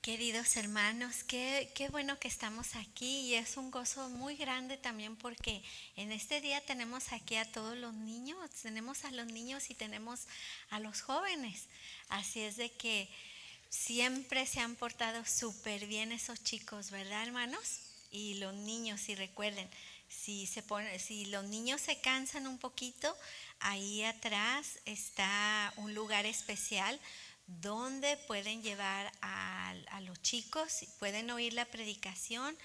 Queridos hermanos, qué bueno que estamos aquí y es un gozo muy grande también porque en este día tenemos aquí a todos los niños, tenemos a los niños y tenemos a los jóvenes. Así es de que siempre se han portado súper bien esos chicos, ¿verdad, hermanos? Y los niños, y recuerden, si los niños se cansan un poquito, ahí atrás está un lugar especial donde pueden llevar a los chicos, pueden oír la predicación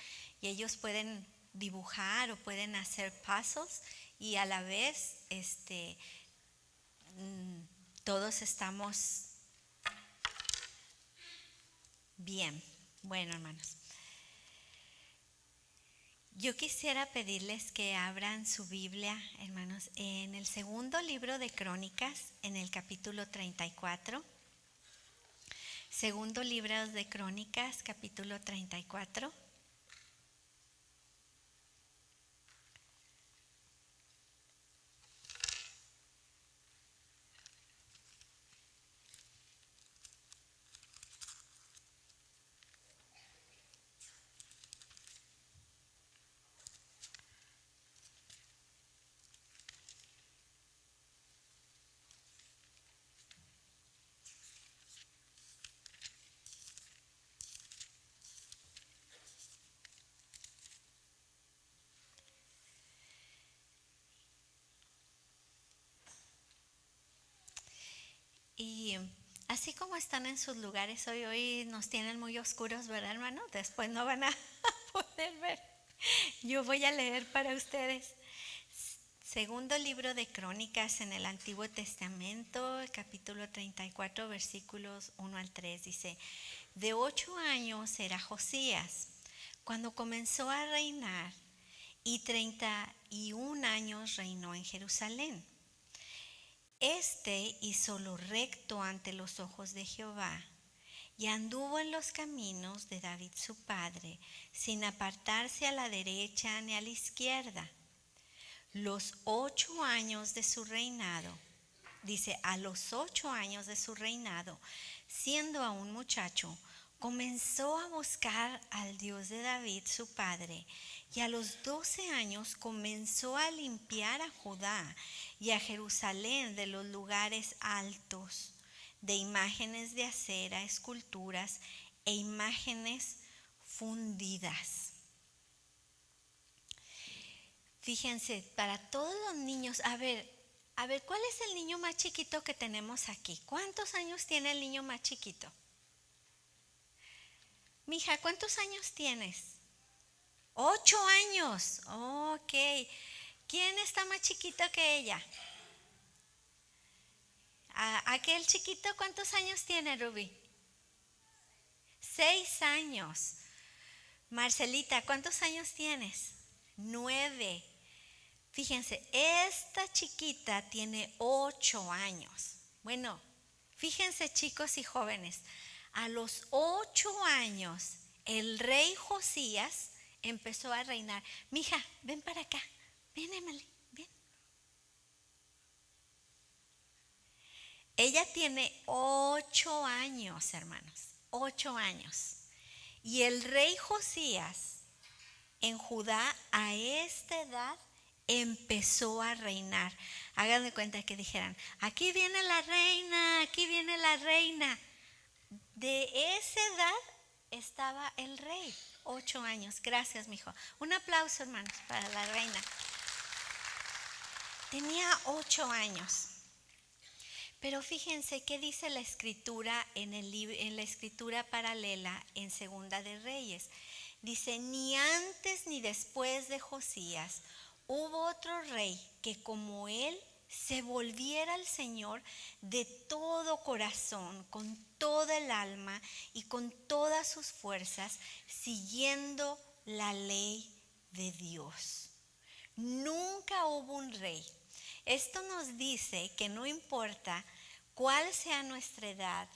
y ellos pueden dibujar o pueden hacer pasos y a la vez todos estamos bien. Bueno, hermanos, yo quisiera pedirles que abran su Biblia, hermanos, en el segundo libro de Crónicas, en el capítulo 34. Segundo libro de Crónicas, capítulo 34. Y así como están en sus lugares hoy nos tienen muy oscuros, ¿verdad, hermano? Después no van a poder ver. Yo voy a leer para ustedes. Segundo libro de Crónicas en el Antiguo Testamento, el capítulo 34, versículos 1 al 3, dice: de 8 años era Josías cuando comenzó a reinar, y 31 años reinó en Jerusalén. Este hizo lo recto ante los ojos de Jehová, y anduvo en los caminos de David su padre, sin apartarse a la derecha ni a la izquierda. Los 8 años de su reinado, dice, a los 8 años de su reinado, siendo aún muchacho, comenzó a buscar al Dios de David su padre, y a los 12 años comenzó a limpiar a Judá y a Jerusalén de los lugares altos, de imágenes de acera, esculturas e imágenes fundidas. Fíjense, para todos los niños, a ver, ¿cuál es el niño más chiquito que tenemos aquí? ¿Cuántos años tiene el niño más chiquito? Mija, ¿cuántos años tienes? 8 años. Ok. ¿Quién está más chiquito que ella? Aquel chiquito, ¿cuántos años tiene, Ruby? 6 años. Marcelita, ¿cuántos años tienes? 9. Fíjense, esta chiquita tiene 8 años. Bueno, fíjense, chicos y jóvenes, a los 8 años el rey Josías empezó a reinar. Mija, ven para acá. Ven, Emily, ven. Ella tiene 8 años, hermanos. 8 años. Y el rey Josías en Judá a esta edad empezó a reinar. Hagan de cuenta que dijeran: aquí viene la reina, aquí viene la reina. De esa edad estaba el rey, 8 años. Gracias, mijo. Un aplauso, hermanos, para la reina. Tenía 8 años. Pero fíjense qué dice la escritura en la escritura paralela en Segunda de Reyes. Dice: ni antes ni después de Josías hubo otro rey que como él se volviera al Señor de todo corazón, con toda el alma y con todas sus fuerzas, siguiendo la ley de Dios. Nunca hubo un rey. Esto nos dice que no importa cuál sea nuestra edad,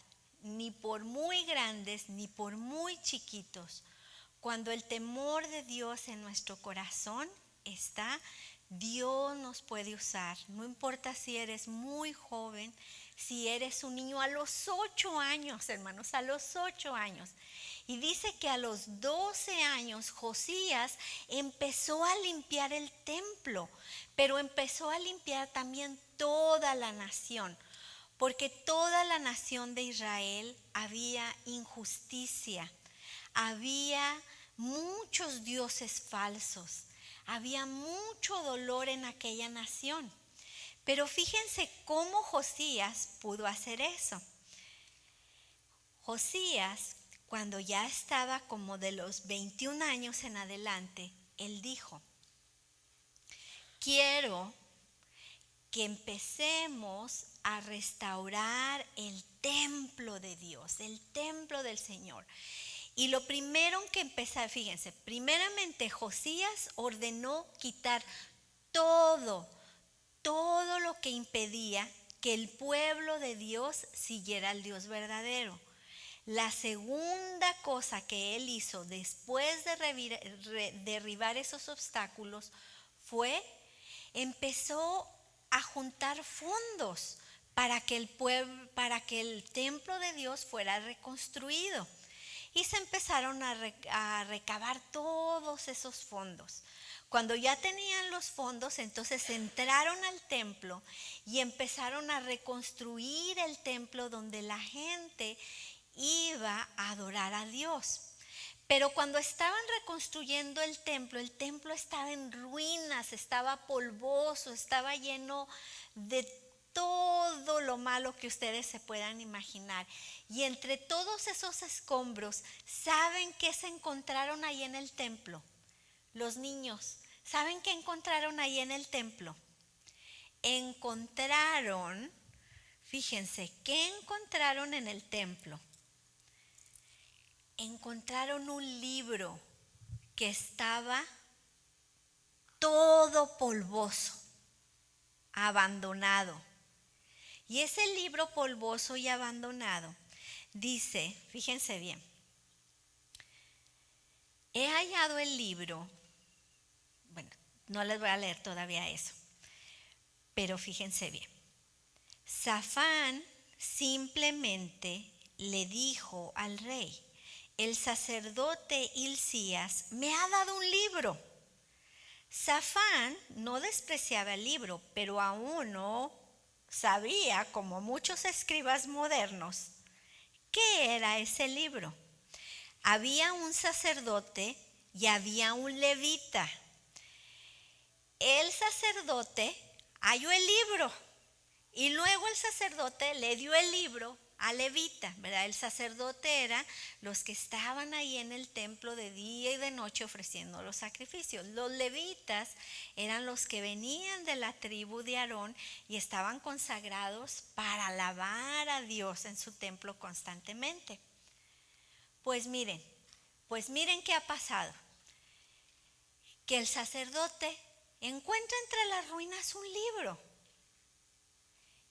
ni por muy grandes ni por muy chiquitos, cuando el temor de Dios en nuestro corazón está, Dios nos puede usar. No importa si eres muy joven, si eres un niño a los 8 años, hermanos, a los 8 años. Y dice que a los 12 años Josías empezó a limpiar el templo, pero empezó a limpiar también toda la nación, porque toda la nación de Israel había injusticia, había muchos dioses falsos, había mucho dolor en aquella nación. Pero fíjense cómo Josías pudo hacer eso. Josías, cuando ya estaba como de los 21 años en adelante, él dijo: quiero que empecemos a restaurar el templo de Dios, el templo del Señor. Y lo primero que empezó, fíjense, primeramente Josías ordenó quitar todo lo que impedía que el pueblo de Dios siguiera al Dios verdadero. La segunda cosa que él hizo después de derribar esos obstáculos fue, empezó a juntar fondos para que el templo de Dios fuera reconstruido. Y se empezaron a recabar todos esos fondos. Cuando ya tenían los fondos, entonces entraron al templo y empezaron a reconstruir el templo donde la gente iba a adorar a Dios. Pero cuando estaban reconstruyendo el templo estaba en ruinas, estaba polvoso, estaba lleno de todo lo malo que ustedes se puedan imaginar. Y entre todos esos escombros, ¿saben qué se encontraron ahí en el templo? Los niños, ¿saben qué encontraron ahí en el templo? Fíjense, ¿qué encontraron en el templo? Encontraron un libro que estaba todo polvoso, abandonado. Y ese libro polvoso y abandonado dice, fíjense bien, he hallado el libro, bueno, no les voy a leer todavía eso, pero fíjense bien. Safán simplemente le dijo al rey: el sacerdote Hilcías me ha dado un libro. Safán no despreciaba el libro, pero aún no sabía, como muchos escribas modernos, qué era ese libro. Había un sacerdote y había un levita. El sacerdote halló el libro y luego el sacerdote le dio el libro al levita, ¿verdad? El sacerdote era los que estaban ahí en el templo de día y de noche ofreciendo los sacrificios. Los levitas eran los que venían de la tribu de Aarón y estaban consagrados para alabar a Dios en su templo constantemente. Pues miren qué ha pasado. Que el sacerdote encuentra entre las ruinas un libro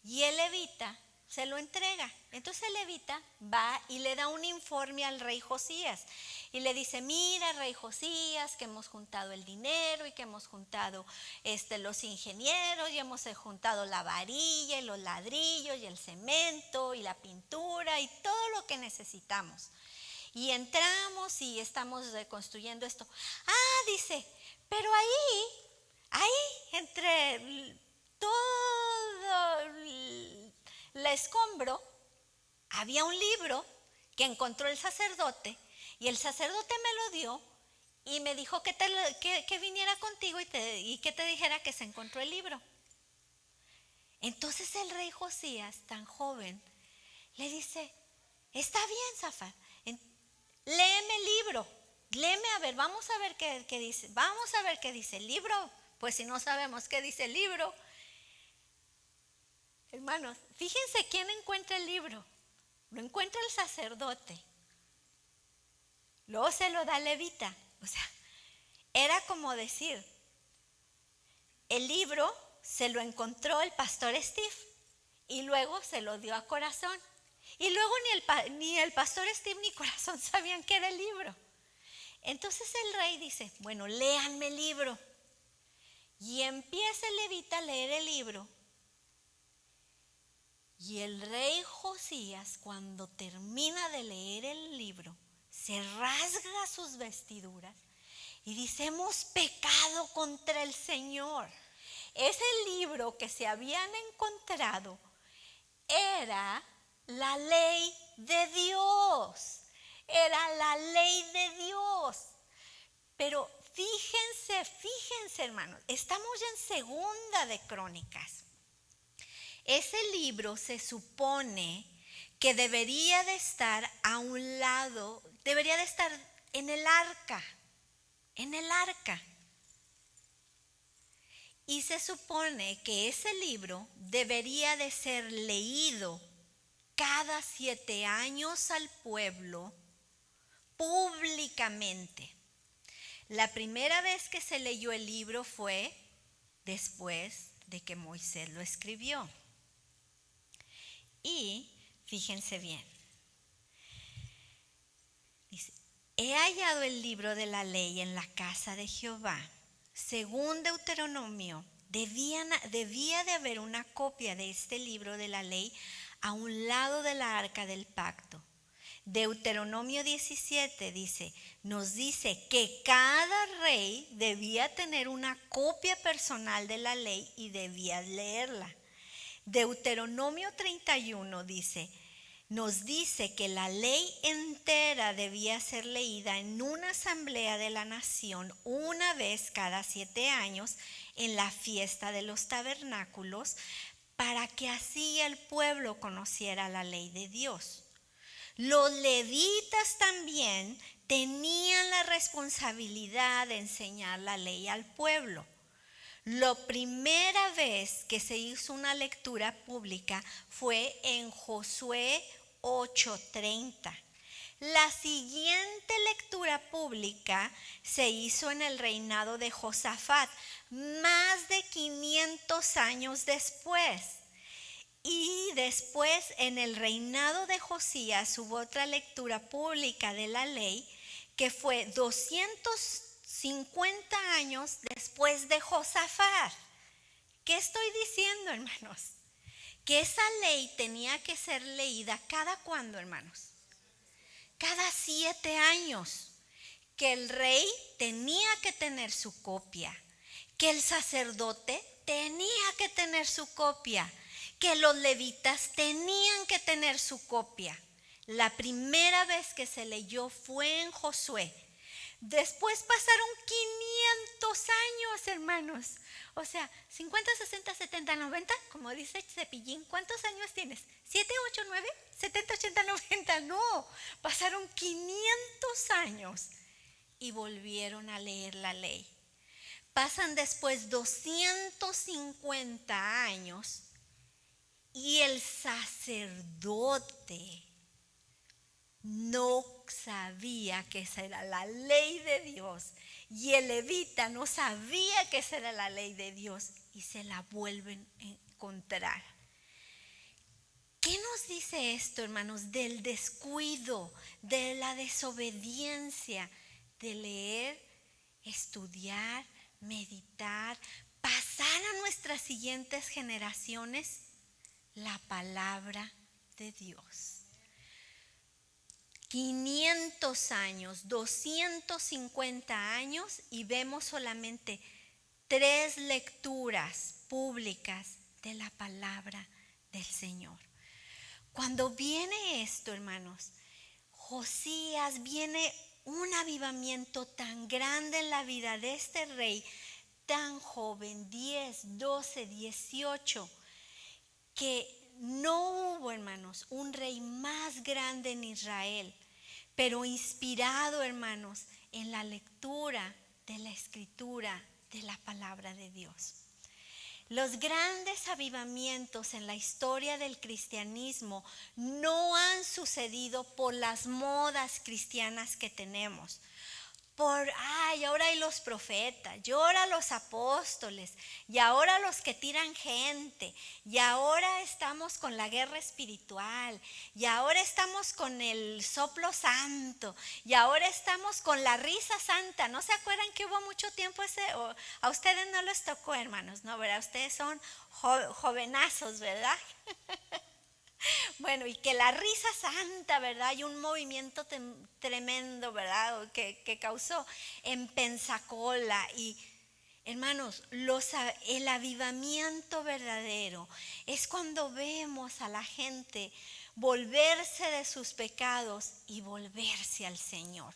y el levita se lo entrega. Entonces el levita va y le da un informe al rey Josías y le dice: mira, rey Josías, que hemos juntado el dinero y que hemos juntado los ingenieros y hemos juntado la varilla y los ladrillos y el cemento y la pintura y todo lo que necesitamos. Y entramos y estamos reconstruyendo esto. Dice, pero ahí, entre todo el escombro, había un libro que encontró el sacerdote y el sacerdote me lo dio y me dijo que viniera contigo y que te dijera que se encontró el libro. Entonces el rey Josías, tan joven, le dice: está bien, Safán, léeme el libro, léeme, a ver, vamos a ver qué dice, vamos a ver qué dice el libro, pues si no sabemos qué dice el libro. Hermanos, fíjense quién encuentra el libro. Lo encuentra el sacerdote. Luego se lo da al levita. O sea, era como decir, el libro se lo encontró el pastor Steve y luego se lo dio a Corazón. Y luego ni el pastor Steve ni Corazón sabían qué era el libro. Entonces el rey dice: bueno, léanme el libro. Y empieza el levita a leer el libro. Y el rey Josías, cuando termina de leer el libro, se rasga sus vestiduras y dice: hemos pecado contra el Señor. Ese libro que se habían encontrado era la ley de Dios. Era la ley de Dios. Pero fíjense hermanos, estamos ya en Segunda de Crónicas. Ese libro se supone que debería de estar a un lado, debería de estar en el arca. Y se supone que ese libro debería de ser leído cada 7 años al pueblo públicamente. La primera vez que se leyó el libro fue después de que Moisés lo escribió. Y fíjense bien, dice: he hallado el libro de la ley en la casa de Jehová. Según Deuteronomio, debía de haber una copia de este libro de la ley a un lado de la arca del pacto. Deuteronomio 17 nos dice que cada rey debía tener una copia personal de la ley y debía leerla. Deuteronomio 31 nos dice que la ley entera debía ser leída en una asamblea de la nación una vez cada 7 años en la fiesta de los tabernáculos, para que así el pueblo conociera la ley de Dios. Los levitas también tenían la responsabilidad de enseñar la ley al pueblo. La primera vez que se hizo una lectura pública fue en Josué 8:30. La siguiente lectura pública se hizo en el reinado de Josafat, más de 500 años después. Y después, en el reinado de Josías, hubo otra lectura pública de la ley que fue 250 años después de Josafat. ¿Qué estoy diciendo, hermanos? Que esa ley tenía que ser leída ¿cada cuándo, hermanos? Cada 7 años. Que el rey tenía que tener su copia, que el sacerdote tenía que tener su copia, que los levitas tenían que tener su copia. La primera vez que se leyó fue en Josué. Después pasaron 500 años, hermanos. O sea, 50, 60, 70, 90, como dice Cepillín. ¿Cuántos años tienes? ¿7, 8, 9, 70, 80, 90? No, pasaron 500 años y volvieron a leer la ley. Pasan después 250 años y el sacerdote no sabía que esa era la ley de Dios, y el levita no sabía que esa era la ley de Dios, y se la vuelven a encontrar. ¿Qué nos dice esto, hermanos? Del descuido, de la desobediencia, de leer, estudiar, meditar, pasar a nuestras siguientes generaciones la palabra de Dios. 500 años, 250 años y vemos solamente 3 lecturas públicas de la palabra del Señor. Cuando viene esto, hermanos, Josías, viene un avivamiento tan grande en la vida de este rey, tan joven, 10, 12, 18, que no hubo, hermanos, un rey más grande en Israel, pero inspirado, hermanos, en la lectura de la escritura de la palabra de Dios. Los grandes avivamientos en la historia del cristianismo no han sucedido por las modas cristianas que tenemos. Ahora hay los profetas, y ahora los apóstoles, y ahora los que tiran gente, y ahora estamos con la guerra espiritual, y ahora estamos con el soplo santo, y ahora estamos con la risa santa. ¿No se acuerdan que hubo mucho tiempo a ustedes no les tocó, hermanos? No, ¿verdad? Ustedes son jovenazos, ¿verdad? Bueno, y que la risa santa, ¿verdad? Y un movimiento tremendo, ¿verdad? Que causó en Pensacola. Y hermanos, el avivamiento verdadero es cuando vemos a la gente volverse de sus pecados y volverse al Señor.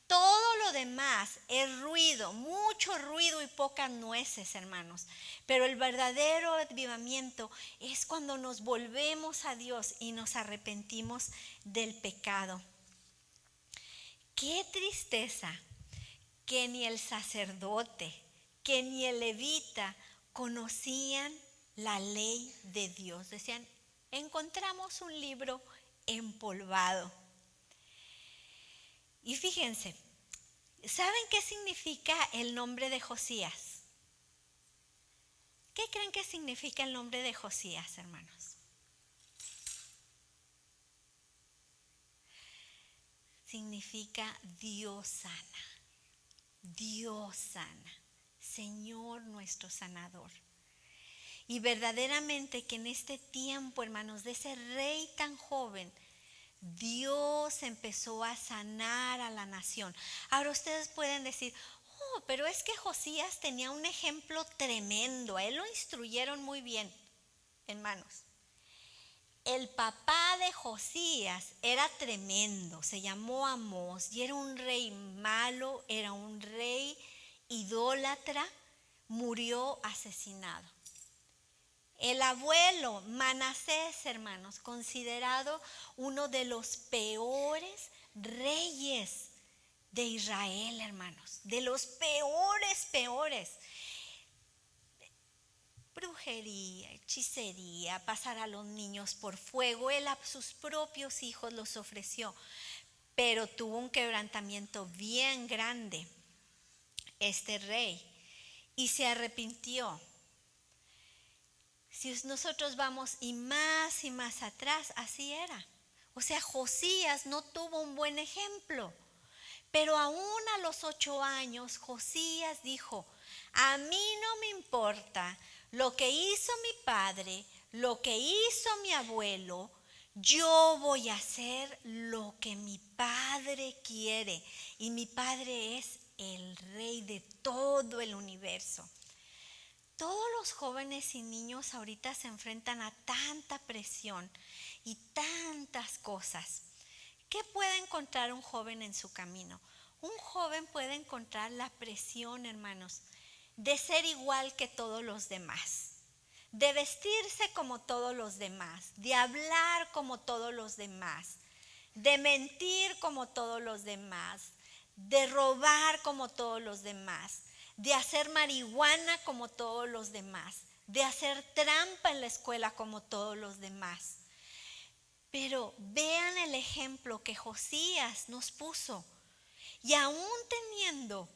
Todo lo demás es ruido, mucho ruido y pocas nueces, hermanos. Pero el verdadero avivamiento es cuando nos volvemos a Dios y nos arrepentimos del pecado. Qué tristeza que ni el sacerdote, que ni el levita conocían la ley de Dios. Decían, encontramos un libro empolvado. Y fíjense, ¿saben qué significa el nombre de Josías? ¿Qué creen que significa el nombre de Josías, hermanos? Significa Dios sana, Dios sana, Señor nuestro sanador. Y verdaderamente que en este tiempo, hermanos, de ese rey tan joven, Dios empezó a sanar a la nación. Ahora ustedes pueden decir, oh, pero es que Josías tenía un ejemplo tremendo, a él lo instruyeron muy bien, hermanos. El papá de Josías era tremendo, se llamó Amós y era un rey malo, era un rey idólatra, murió asesinado. El abuelo Manasés, hermanos, considerado uno de los peores reyes de Israel, hermanos, de los peores. Brujería, hechicería, pasar a los niños por fuego, él a sus propios hijos los ofreció, pero tuvo un quebrantamiento bien grande este rey y se arrepintió. Si nosotros vamos y más atrás, así era. O sea, Josías no tuvo un buen ejemplo. Pero aún a los 8 años, Josías dijo, a mí no me importa lo que hizo mi padre, lo que hizo mi abuelo, yo voy a hacer lo que mi padre quiere. Y mi padre es el rey de todo el universo. Todos los jóvenes y niños ahorita se enfrentan a tanta presión y tantas cosas. ¿Qué puede encontrar un joven en su camino? Un joven puede encontrar la presión, hermanos, de ser igual que todos los demás, de vestirse como todos los demás, de hablar como todos los demás, de mentir como todos los demás, de robar como todos los demás, de hacer marihuana como todos los demás, de hacer trampa en la escuela como todos los demás. Pero vean el ejemplo que Josías nos puso. Y aún teniendo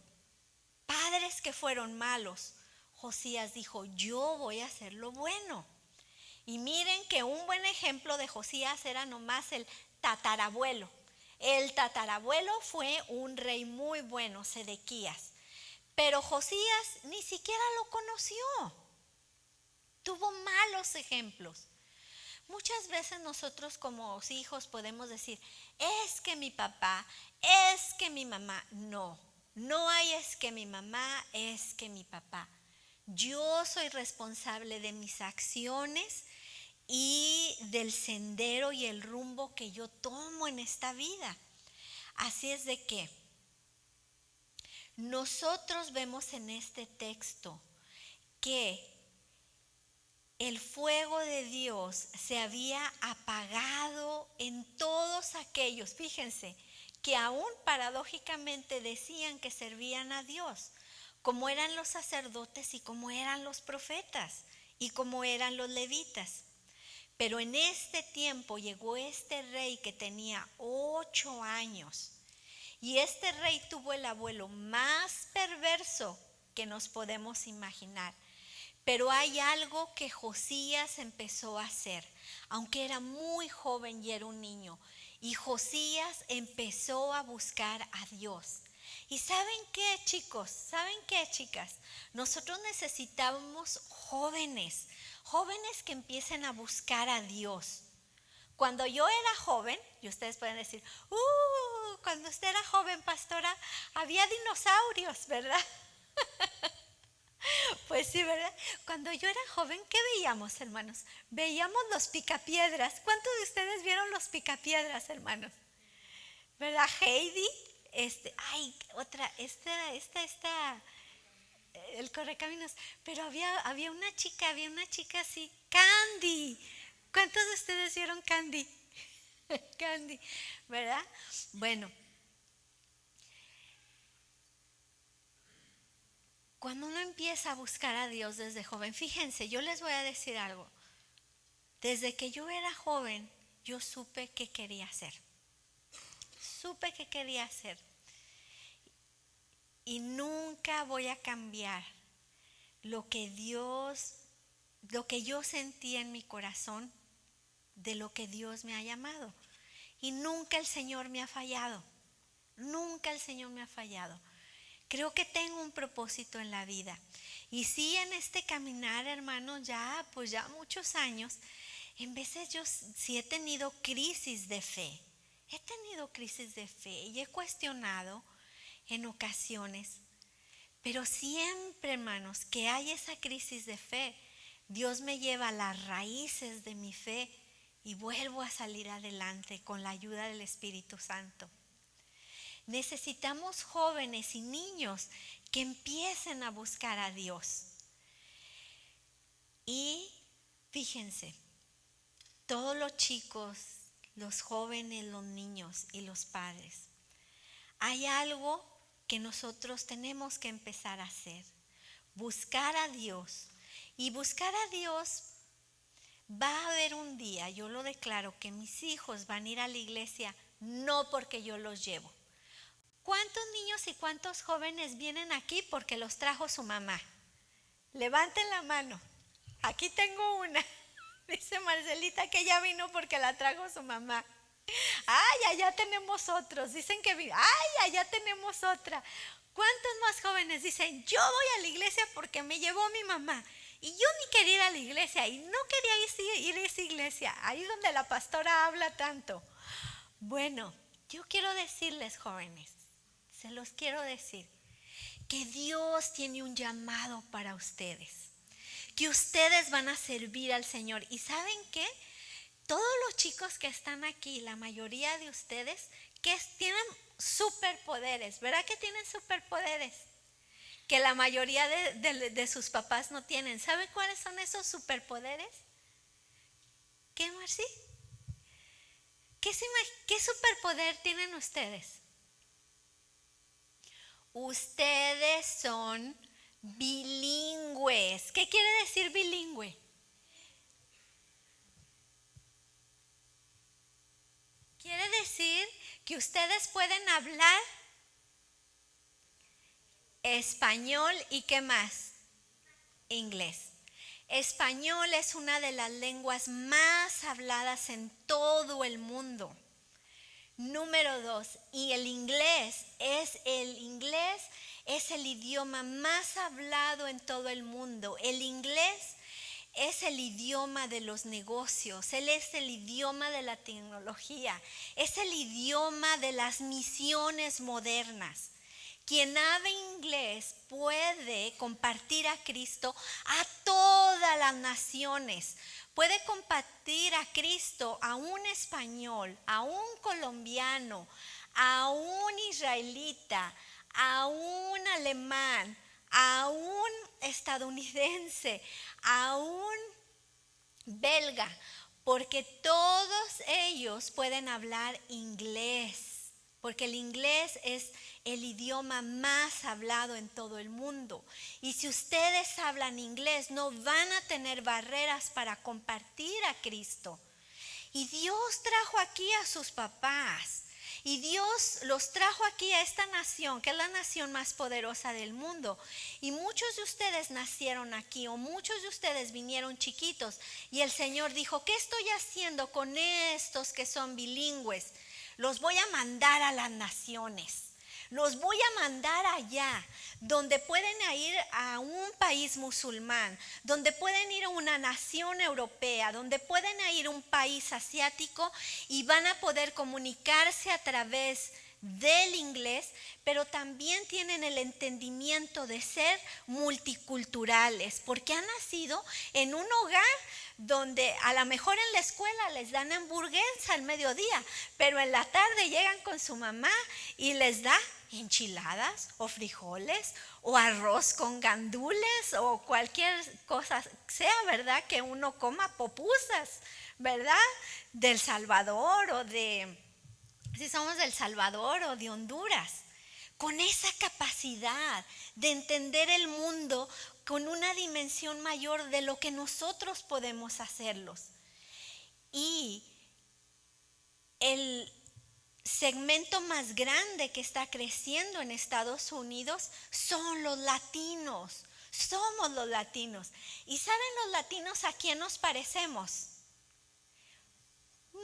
padres que fueron malos, Josías dijo, yo voy a hacer lo bueno. Y miren que un buen ejemplo de Josías era nomás el tatarabuelo. El tatarabuelo fue un rey muy bueno, Sedequías. Pero Josías ni siquiera lo conoció. Tuvo malos ejemplos. Muchas veces nosotros como hijos podemos decir, es que mi papá, es que mi mamá. No, no hay es que mi mamá, es que mi papá. Yo soy responsable de mis acciones y del sendero y el rumbo que yo tomo en esta vida. Así es de que nosotros vemos en este texto que el fuego de Dios se había apagado en todos aquellos, fíjense, que aún paradójicamente decían que servían a Dios, como eran los sacerdotes y como eran los profetas y como eran los levitas. Pero en este tiempo llegó este rey que tenía 8 años. Y este rey tuvo el abuelo más perverso que nos podemos imaginar. Pero hay algo que Josías empezó a hacer, aunque era muy joven y era un niño. Y Josías empezó a buscar a Dios. ¿Y saben qué, chicos? ¿Saben qué, chicas? Nosotros necesitamos jóvenes que empiecen a buscar a Dios. Cuando yo era joven, y ustedes pueden decir, cuando usted era joven, pastora, había dinosaurios, ¿verdad? Pues sí, ¿verdad? Cuando yo era joven, ¿qué veíamos, hermanos? Veíamos los picapiedras. ¿Cuántos de ustedes vieron los picapiedras, hermanos? ¿Verdad? Heidi, el correcaminos. Pero había una chica así, Candy. ¿Cuántos de ustedes vieron Candy? Candy, ¿verdad? Bueno, cuando uno empieza a buscar a Dios desde joven, fíjense, yo les voy a decir algo. Desde que yo era joven, yo supe qué quería hacer. Supe qué quería hacer. Y nunca voy a cambiar lo que yo sentí en mi corazón de lo que Dios me ha llamado. Y nunca el Señor me ha fallado. Nunca el Señor me ha fallado. Creo que tengo un propósito en la vida. Y sí, en este caminar, hermanos, ya muchos años, en veces yo sí he tenido crisis de fe. He tenido crisis de fe y he cuestionado en ocasiones. Pero siempre, hermanos, que hay esa crisis de fe, Dios me lleva a las raíces de mi fe y vuelvo a salir adelante con la ayuda del Espíritu Santo. Necesitamos jóvenes y niños que empiecen a buscar a Dios. Y fíjense, todos los chicos, los jóvenes, los niños y los padres, hay algo que nosotros tenemos que empezar a hacer. Buscar a Dios. Y buscar a Dios, va a haber un día, yo lo declaro, que mis hijos van a ir a la iglesia no porque yo los llevo. ¿Cuántos niños y cuántos jóvenes vienen aquí porque los trajo su mamá? Levanten la mano. Aquí tengo una. Dice Marcelita que ella vino porque la trajo su mamá. Ay, allá tenemos otros. Dicen que vino. Ay, allá tenemos otra. ¿Cuántos más jóvenes dicen, yo voy a la iglesia porque me llevó mi mamá? Y yo ni quería ir a la iglesia y no quería ir a esa iglesia, ahí donde la pastora habla tanto. Bueno, yo quiero decirles, jóvenes, se los quiero decir, que Dios tiene un llamado para ustedes, que ustedes van a servir al Señor. ¿Y saben qué? Todos los chicos que están aquí, la mayoría de ustedes, que tienen superpoderes, ¿verdad que tienen superpoderes? Que la mayoría de sus papás no tienen. ¿Saben cuáles son esos superpoderes? ¿Qué, Marci? ¿Qué superpoder tienen ustedes? Ustedes son bilingües. ¿Qué quiere decir bilingüe? Quiere decir que ustedes pueden hablar español y ¿qué más? Inglés. Español es una de las lenguas más habladas en todo el mundo. Número 2, y el inglés es el idioma más hablado en todo el mundo. El inglés es el idioma de los negocios, él es el idioma de la tecnología, es el idioma de las misiones modernas. Quien habla inglés puede compartir a Cristo a todas las naciones. Puede compartir a Cristo a un español, a un colombiano, a un israelita, a un alemán, a un estadounidense, a un belga, porque todos ellos pueden hablar inglés, porque el inglés es el idioma más hablado en todo el mundo. Y si ustedes hablan inglés, no van a tener barreras para compartir a Cristo. Y Dios trajo aquí a sus papás. Y Dios los trajo aquí a esta nación, que es la nación más poderosa del mundo. Y muchos de ustedes nacieron aquí, o muchos de ustedes vinieron chiquitos. Y el Señor dijo, ¿qué estoy haciendo con estos que son bilingües? Los voy a mandar a las naciones. Los voy a mandar allá, donde pueden ir a un país musulmán, donde pueden ir a una nación europea, donde pueden ir a un país asiático y van a poder comunicarse a través del inglés, pero también tienen el entendimiento de ser multiculturales, porque han nacido en un hogar donde a lo mejor en la escuela les dan hamburguesa al mediodía, pero en la tarde llegan con su mamá y les da enchiladas o frijoles o arroz con gandules o cualquier cosa sea, ¿verdad? Que uno coma popusas, ¿verdad? Del Salvador o de, si somos del Salvador o de Honduras, con esa capacidad de entender el mundo con una dimensión mayor de lo que nosotros podemos hacerlos. Y el segmento más grande que está creciendo en Estados Unidos son los latinos. Somos los latinos. ¿Y saben los latinos a quién nos parecemos?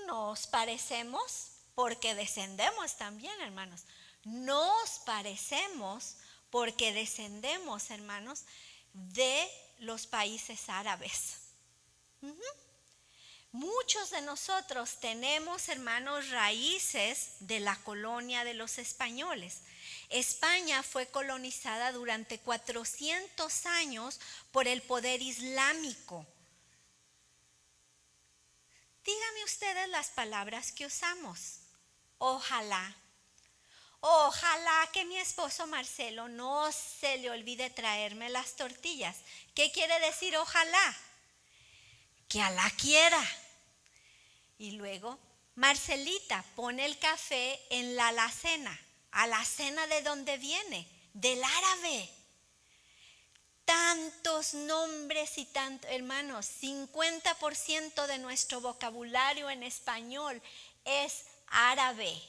Nos parecemos porque descendemos también, hermanos. Nos parecemos porque descendemos, hermanos, de los países árabes. Muchos de nosotros tenemos, hermanos, raíces de la colonia de los españoles. España fue colonizada durante 400 años por el poder islámico. Díganme ustedes las palabras que usamos. Ojalá. Ojalá que mi esposo Marcelo no se le olvide traerme las tortillas. ¿Qué quiere decir ojalá? Que Alá quiera. Y luego, Marcelita, pone el café en la alacena. ¿Alacena de dónde viene? Del árabe. Tantos nombres y tantos, hermanos, 50% de nuestro vocabulario en español es árabe.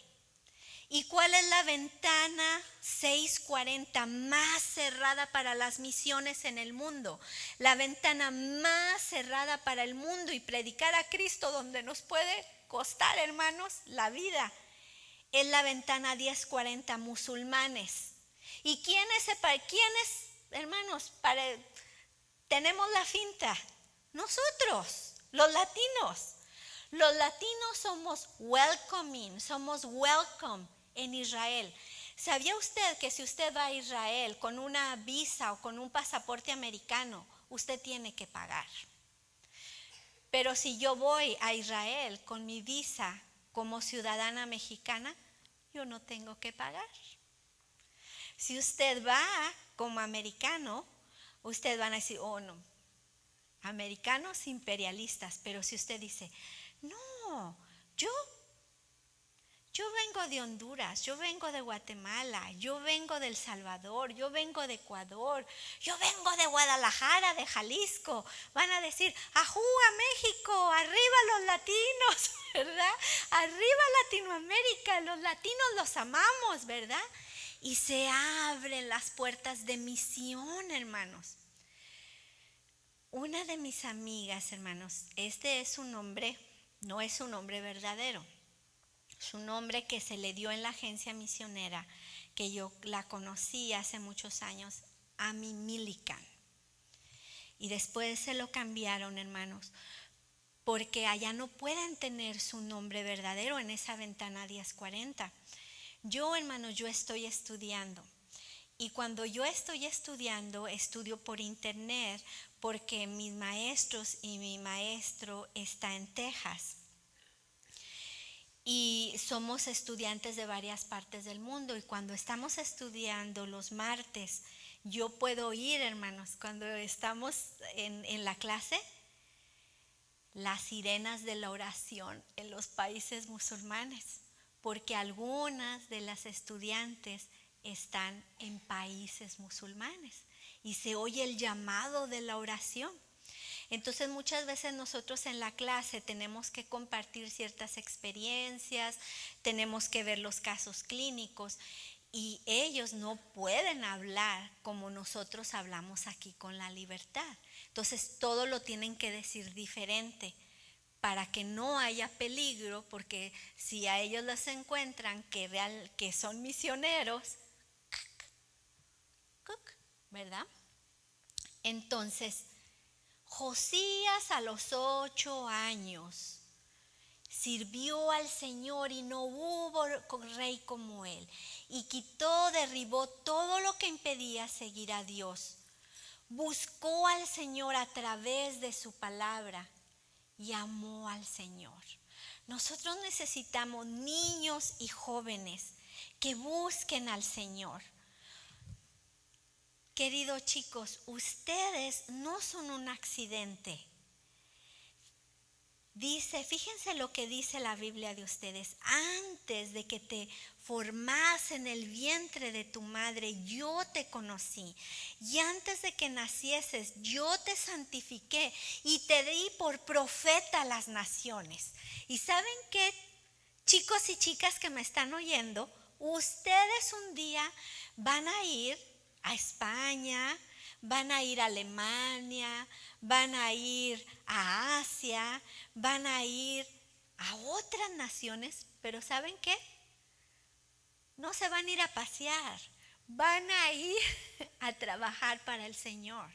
¿Y cuál es la ventana 640 más cerrada para las misiones en el mundo? La ventana más cerrada para el mundo y predicar a Cristo donde nos puede costar, hermanos, la vida. Es la ventana 1040 musulmanes. ¿Y quiénes, hermanos, tenemos la finta? Nosotros, los latinos. Los latinos somos welcoming, somos welcome en Israel. ¿Sabía usted que si usted va a Israel con una visa o con un pasaporte americano, usted tiene que pagar? Pero si yo voy a Israel con mi visa como ciudadana mexicana, yo no tengo que pagar. Si usted va como americano, usted van a decir, oh no, americanos imperialistas. Pero si usted dice, no, yo vengo de Honduras, yo vengo de Guatemala, yo vengo de El Salvador, yo vengo de Ecuador, yo vengo de Guadalajara, de Jalisco. Van a decir, ¡ajú a México! ¡Arriba los latinos! ¿Verdad? ¡Arriba Latinoamérica! Los latinos los amamos, ¿verdad? Y se abren las puertas de misión, hermanos. Una de mis amigas, hermanos, este es un nombre, no es un nombre verdadero. Es un nombre que se le dio en la agencia misionera, que yo la conocí hace muchos años, Amy Millikan. Y después se lo cambiaron, hermanos, porque allá no pueden tener su nombre verdadero en esa ventana 1040. Yo, hermanos, yo estoy estudiando. Y cuando yo estoy estudiando, estudio por internet, porque mis maestros y mi maestro está en Texas. Y somos estudiantes de varias partes del mundo. Y cuando estamos estudiando los martes, yo puedo oír, hermanos, cuando estamos en la clase, las sirenas de la oración en los países musulmanes. Porque algunas de las estudiantes están en países musulmanes y se oye el llamado de la oración. Entonces muchas veces nosotros en la clase tenemos que compartir ciertas experiencias, tenemos que ver los casos clínicos y ellos no pueden hablar como nosotros hablamos aquí con la libertad. Entonces todo lo tienen que decir diferente para que no haya peligro, porque si a ellos los encuentran que son misioneros, ¿verdad? Entonces, Josías a los 8 años sirvió al Señor y no hubo rey como él. Y derribó todo lo que impedía seguir a Dios. Buscó al Señor a través de su palabra y amó al Señor. Nosotros necesitamos niños y jóvenes que busquen al Señor. Queridos chicos, ustedes no son un accidente. Fíjense lo que dice la Biblia de ustedes. Antes de que te formase en el vientre de tu madre, yo te conocí. Y antes de que nacieses, yo te santifiqué y te di por profeta a las naciones. ¿Y saben qué, chicos y chicas que me están oyendo? Ustedes un día van a ir a España, van a ir a Alemania, van a ir a Asia, van a ir a otras naciones, pero ¿saben qué? No se van a ir a pasear, van a ir a trabajar para el Señor.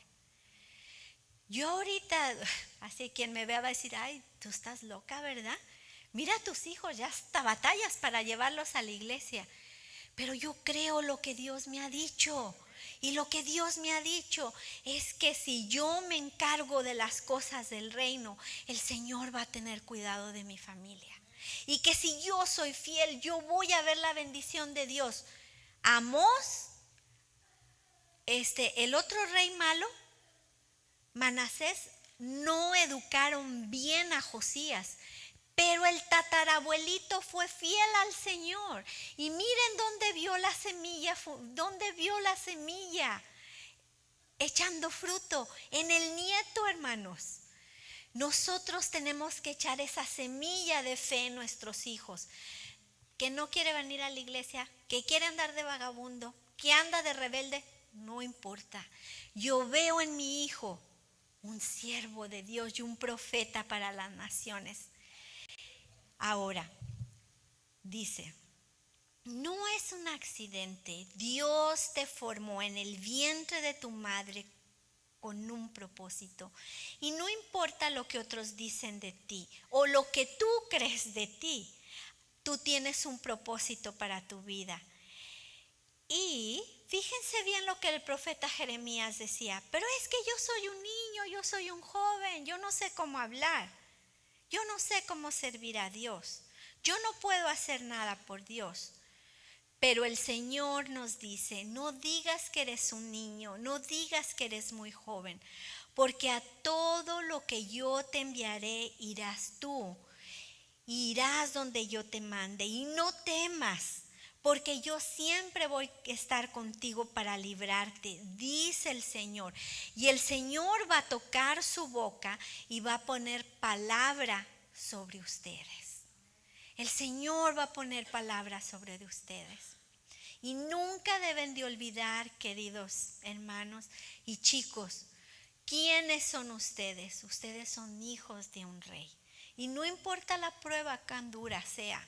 Yo ahorita, así quien me vea va a decir, ay, tú estás loca, ¿verdad? Mira a tus hijos, ya hasta batallas para llevarlos a la iglesia. Pero yo creo lo que Dios me ha dicho. Y lo que Dios me ha dicho es que si yo me encargo de las cosas del reino, el Señor va a tener cuidado de mi familia. Y que si yo soy fiel, yo voy a ver la bendición de Dios. Amós, el otro rey malo, Manasés, no educaron bien a Josías. Pero el tatarabuelito fue fiel al Señor. Y miren dónde vio la semilla, echando fruto en el nieto, hermanos. Nosotros tenemos que echar esa semilla de fe en nuestros hijos. Que no quiere venir a la iglesia, que quiere andar de vagabundo, que anda de rebelde, no importa. Yo veo en mi hijo un siervo de Dios y un profeta para las naciones. Ahora, dice, no es un accidente. Dios te formó en el vientre de tu madre con un propósito. Y no importa lo que otros dicen de ti o lo que tú crees de ti, tú tienes un propósito para tu vida. Y fíjense bien lo que el profeta Jeremías decía, pero es que yo soy un niño, yo soy un joven, yo no sé cómo hablar. Yo no sé cómo servir a Dios. Yo no puedo hacer nada por Dios. Pero el Señor nos dice, no digas que eres un niño, no digas que eres muy joven, porque a todo lo que yo te enviaré irás tú. Irás donde yo te mande y no temas, porque yo siempre voy a estar contigo para librarte, dice el Señor. Y el Señor va a tocar su boca y va a poner palabra sobre ustedes. El Señor va a poner palabra sobre ustedes. Y nunca deben de olvidar, queridos hermanos y chicos, ¿quiénes son ustedes? Ustedes son hijos de un rey. Y no importa la prueba cuán dura sea.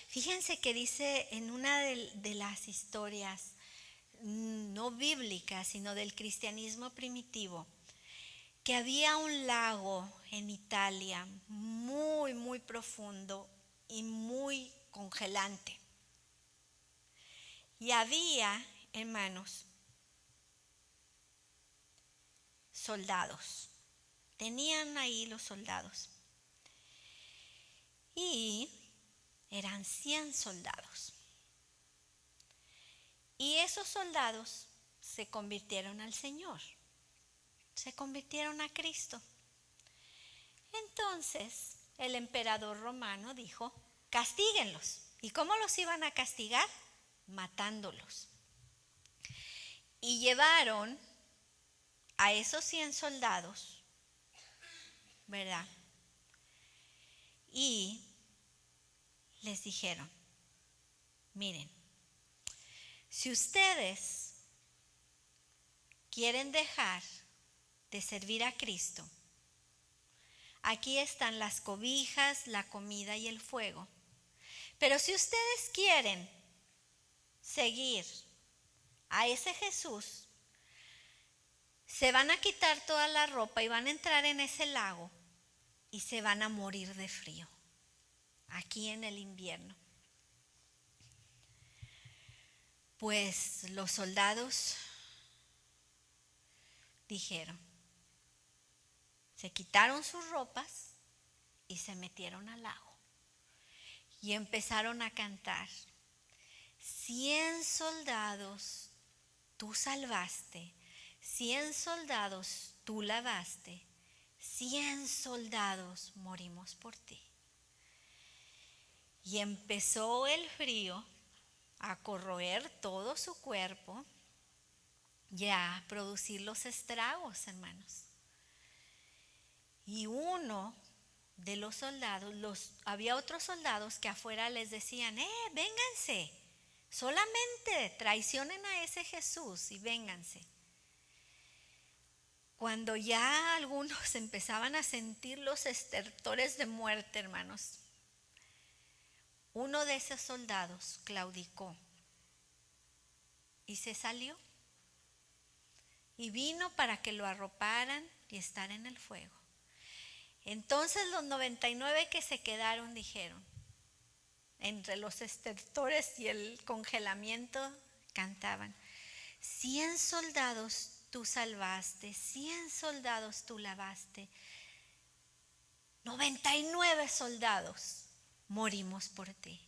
Fíjense que dice en una de las historias no bíblicas, sino del cristianismo primitivo, que había un lago en Italia muy, muy profundo y muy congelante. Y había, hermanos, soldados. Tenían ahí los soldados. Y eran 100 soldados. Y esos soldados se convirtieron al Señor. Se convirtieron a Cristo. Entonces el emperador romano dijo, castíguenlos. ¿Y cómo los iban a castigar? Matándolos. Y llevaron a esos 100 soldados, ¿verdad? Y les dijeron, miren, si ustedes quieren dejar de servir a Cristo, aquí están las cobijas, la comida y el fuego. Pero si ustedes quieren seguir a ese Jesús, se van a quitar toda la ropa y van a entrar en ese lago y se van a morir de frío, aquí en el invierno. Pues los soldados dijeron, se quitaron sus ropas y se metieron al lago y empezaron a cantar: 100 soldados tú salvaste, 100 soldados tú lavaste, 100 soldados morimos por ti. Y empezó el frío a corroer todo su cuerpo y a producir los estragos, hermanos. Y uno de los soldados, había otros soldados que afuera les decían: vénganse, solamente traicionen a ese Jesús y vénganse. Cuando ya algunos empezaban a sentir los estertores de muerte, hermanos, uno de esos soldados claudicó y se salió y vino para que lo arroparan y estar en el fuego. Entonces los 99 que se quedaron dijeron, entre los estertores y el congelamiento, cantaban: 100 soldados tú salvaste, 100 soldados tú lavaste, 99 soldados morimos por ti.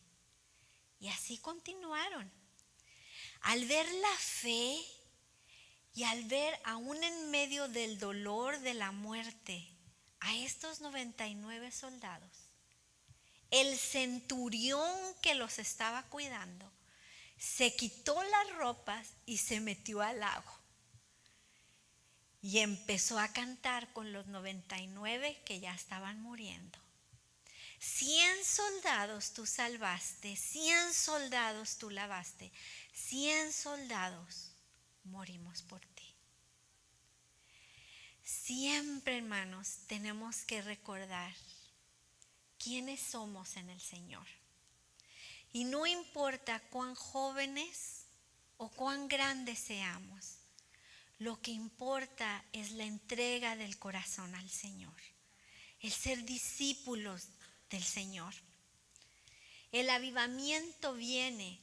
Y así continuaron. Al ver la fe y al ver aún en medio del dolor de la muerte a estos 99 soldados, el centurión que los estaba cuidando se quitó las ropas y se metió al lago y empezó a cantar con los 99 que ya estaban muriendo: 100 soldados tú salvaste, 100 soldados tú lavaste, 100 soldados morimos por ti. Siempre, hermanos, tenemos que recordar quiénes somos en el Señor. Y no importa cuán jóvenes o cuán grandes seamos, lo que importa es la entrega del corazón al Señor, el ser discípulos del Señor. El avivamiento viene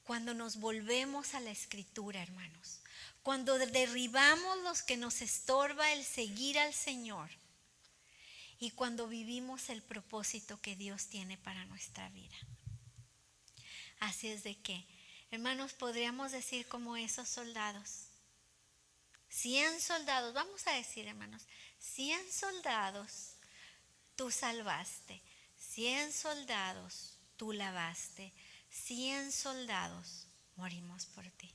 cuando nos volvemos a la Escritura, hermanos, cuando derribamos los que nos estorba el seguir al Señor y cuando vivimos el propósito que Dios tiene para nuestra vida. Así es de que, hermanos, podríamos decir como esos soldados: 100 soldados, vamos a decir, hermanos, 100 soldados tú salvaste, 100 soldados tú lavaste, 100 soldados morimos por ti.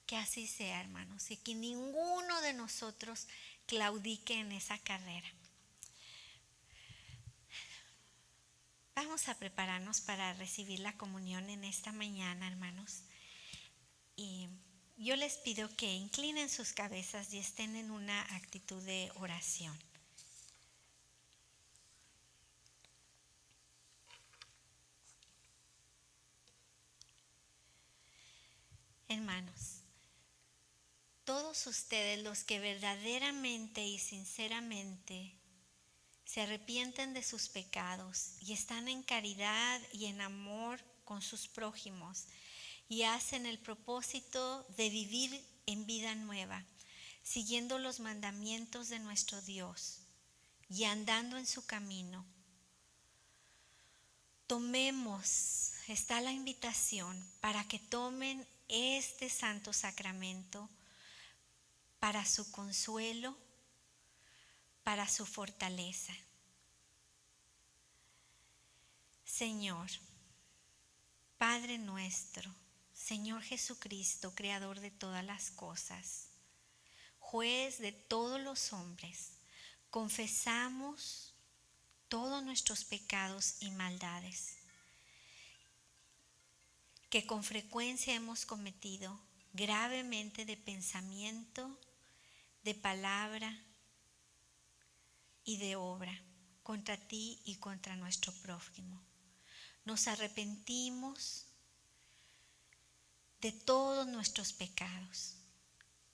Que así sea, hermanos, y que ninguno de nosotros claudique en esa carrera. Vamos a prepararnos para recibir la comunión en esta mañana, hermanos. Y yo les pido que inclinen sus cabezas y estén en una actitud de oración. Hermanos, todos ustedes los que verdaderamente y sinceramente se arrepienten de sus pecados y están en caridad y en amor con sus prójimos y hacen el propósito de vivir en vida nueva, siguiendo los mandamientos de nuestro Dios y andando en su camino. Tomemos, está la invitación para que tomen este santo sacramento para su consuelo, para su fortaleza. Señor, Padre nuestro, Señor Jesucristo, Creador de todas las cosas, Juez de todos los hombres, confesamos todos nuestros pecados y maldades que con frecuencia hemos cometido gravemente de pensamiento, de palabra y de obra contra ti y contra nuestro prójimo. Nos arrepentimos de todos nuestros pecados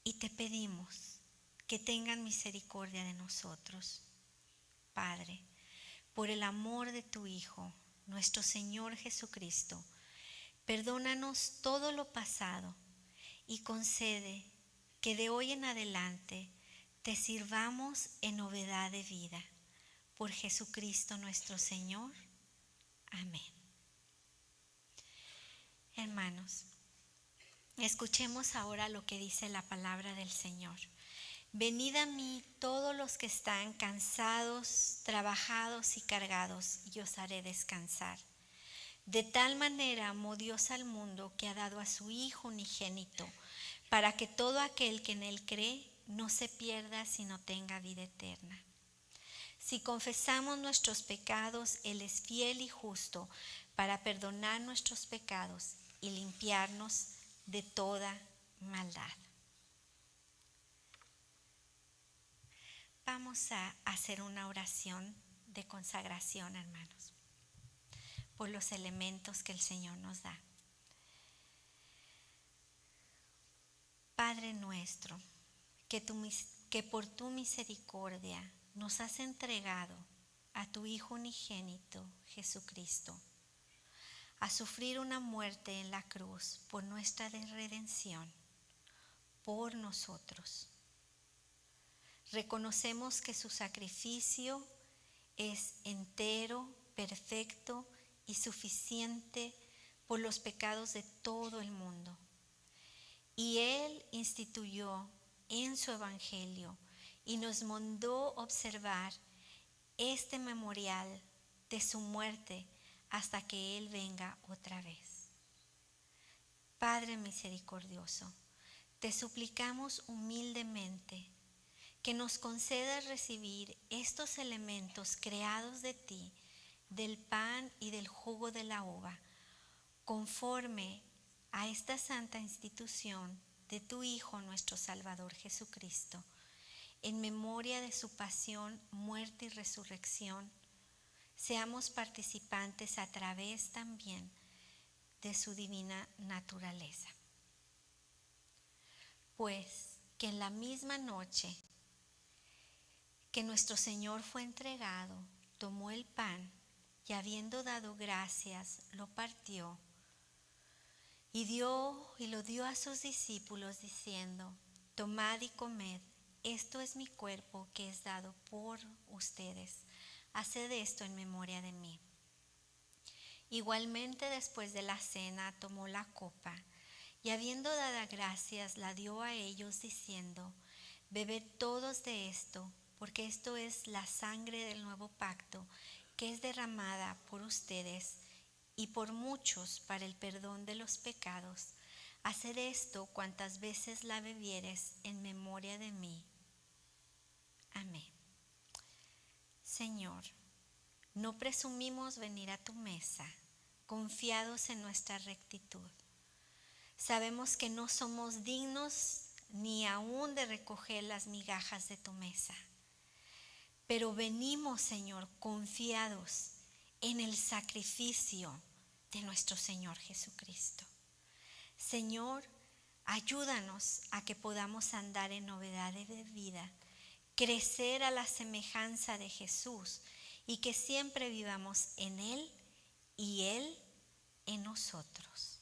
y te pedimos que tengan misericordia de nosotros. Padre, por el amor de tu Hijo, nuestro Señor Jesucristo, perdónanos todo lo pasado y concede que de hoy en adelante te sirvamos en novedad de vida. Por Jesucristo nuestro Señor. Amén. Hermanos, escuchemos ahora lo que dice la palabra del Señor. Venid a mí todos los que están cansados, trabajados y cargados, y os haré descansar. De tal manera amó Dios al mundo que ha dado a su Hijo unigénito, para que todo aquel que en él cree no se pierda, sino tenga vida eterna. Si confesamos nuestros pecados, Él es fiel y justo para perdonar nuestros pecados y limpiarnos de toda maldad. Vamos a hacer una oración de consagración, hermanos, por los elementos que el Señor nos da. Padre nuestro, que por tu misericordia nos has entregado a tu Hijo unigénito, Jesucristo, a sufrir una muerte en la cruz por nuestra redención, por nosotros. Reconocemos que su sacrificio es entero, perfecto y suficiente por los pecados de todo el mundo. Y Él instituyó en su Evangelio y nos mandó observar este memorial de su muerte hasta que Él venga otra vez. Padre misericordioso, te suplicamos humildemente que nos concedas recibir estos elementos creados de ti, del pan y del jugo de la uva, conforme a esta santa institución de tu Hijo nuestro Salvador Jesucristo, en memoria de su pasión, muerte y resurrección, seamos participantes a través también de su divina naturaleza. Pues que en la misma noche que nuestro Señor fue entregado, tomó el pan y habiendo dado gracias, lo partió y lo dio a sus discípulos diciendo: tomad y comed, esto es mi cuerpo que es dado por ustedes. Haced esto en memoria de mí. Igualmente después de la cena tomó la copa y habiendo dado gracias la dio a ellos diciendo: bebed todos de esto, porque esto es la sangre del nuevo pacto que es derramada por ustedes y por muchos para el perdón de los pecados. Haced esto cuantas veces la bebieres en memoria de mí. Amén. Señor, no presumimos venir a tu mesa confiados en nuestra rectitud. Sabemos que no somos dignos ni aún de recoger las migajas de tu mesa. Pero venimos, Señor, confiados en el sacrificio de nuestro Señor Jesucristo. Señor, ayúdanos a que podamos andar en novedad de vida, crecer a la semejanza de Jesús y que siempre vivamos en Él y Él en nosotros.